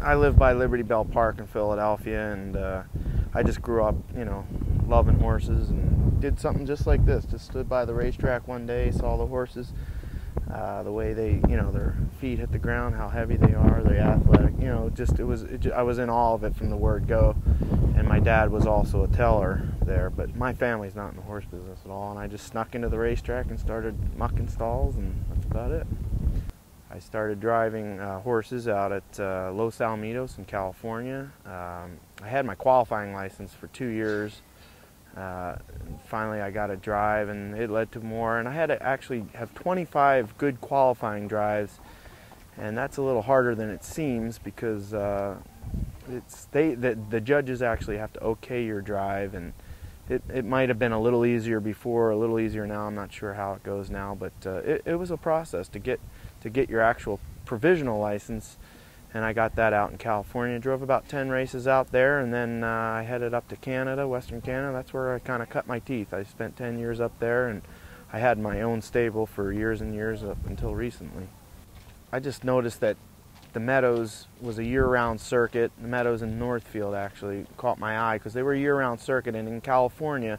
I live by Liberty Bell Park in Philadelphia, and I just grew up, loving horses, and did something just like this. Just stood by the racetrack one day, saw the horses, the way they, their feet hit the ground, how heavy they are, they're athletic. I was in awe of it from the word go. And my dad was also a teller there, but my family's not in the horse business at all. And I just snuck into the racetrack and started mucking stalls, and that's about it. I started driving horses out at Los Meadows in California. I had my qualifying license for 2 years. Finally, I got a drive, and it led to more. And I had to actually have 25 good qualifying drives, and that's a little harder than it seems because the judges actually have to okay your drive, and it might have been a little easier before, a little easier now. I'm not sure how it goes now, but it was a process to get your actual provisional license, and I got that out in California. Drove about 10 races out there, and then I headed up to Canada, Western Canada. That's where I kind of cut my teeth. I spent 10 years up there, and I had my own stable for years and years up until recently. I just noticed that the Meadows was a year-round circuit. The Meadows in Northfield actually caught my eye because they were a year-round circuit, and in California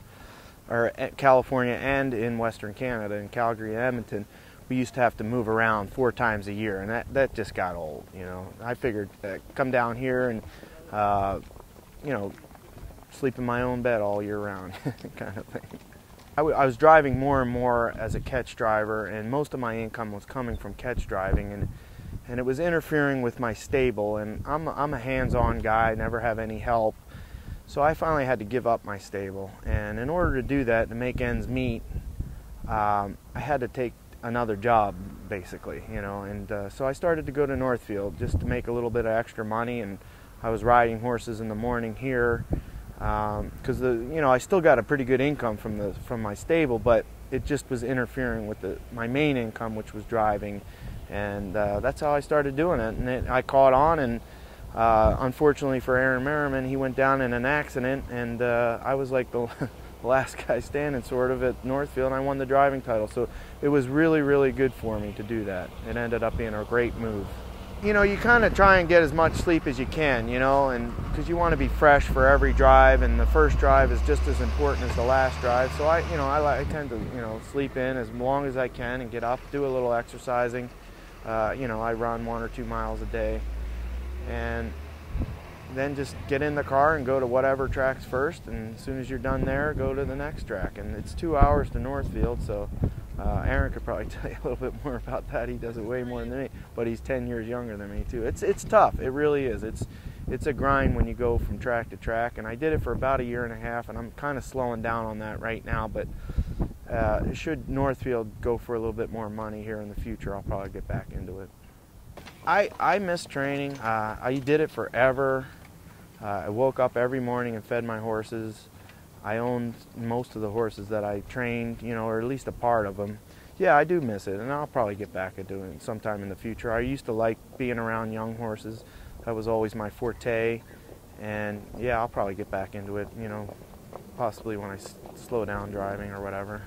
and in Western Canada, in Calgary and Edmonton, we used to have to move around 4 times a year, and that just got old. I figured come down here and sleep in my own bed all year round kind of thing. I was driving more and more as a catch driver, and most of my income was coming from catch driving, and it was interfering with my stable, and I'm a hands-on guy, never have any help. So I finally had to give up my stable, and in order to do that, to make ends meet, I had to take another job, basically, and so I started to go to Northfield just to make a little bit of extra money, and I was riding horses in the morning here, because I still got a pretty good income from my stable, but it just was interfering with my main income, which was driving. And that's how I started doing it, and I caught on, and unfortunately for Aaron Merriman, he went down in an accident, and I was like the last guy standing sort of at Northfield, and I won the driving title. So it was really, really good for me to do that. It ended up being a great move. You kind of try and get as much sleep as you can, and because you want to be fresh for every drive, and the first drive is just as important as the last drive. So I tend to, sleep in as long as I can and get up, do a little exercising. I run 1 or 2 miles a day, and then just get in the car and go to whatever track's first, and as soon as you're done there, go to the next track. And it's 2 hours to Northfield, so Aaron could probably tell you a little bit more about that. He does it way more than me, but he's 10 years younger than me too. It's tough. It really is. It's a grind when you go from track to track, and I did it for about 1.5 years, and I'm kind of slowing down on that right now, but should Northfield go for a little bit more money here in the future, I'll probably get back into it. I miss training. I did it forever. I woke up every morning and fed my horses. I owned most of the horses that I trained, or at least a part of them. Yeah, I do miss it, and I'll probably get back into it sometime in the future. I used to like being around young horses. That was always my forte, and yeah, I'll probably get back into it, possibly when I slow down driving or whatever.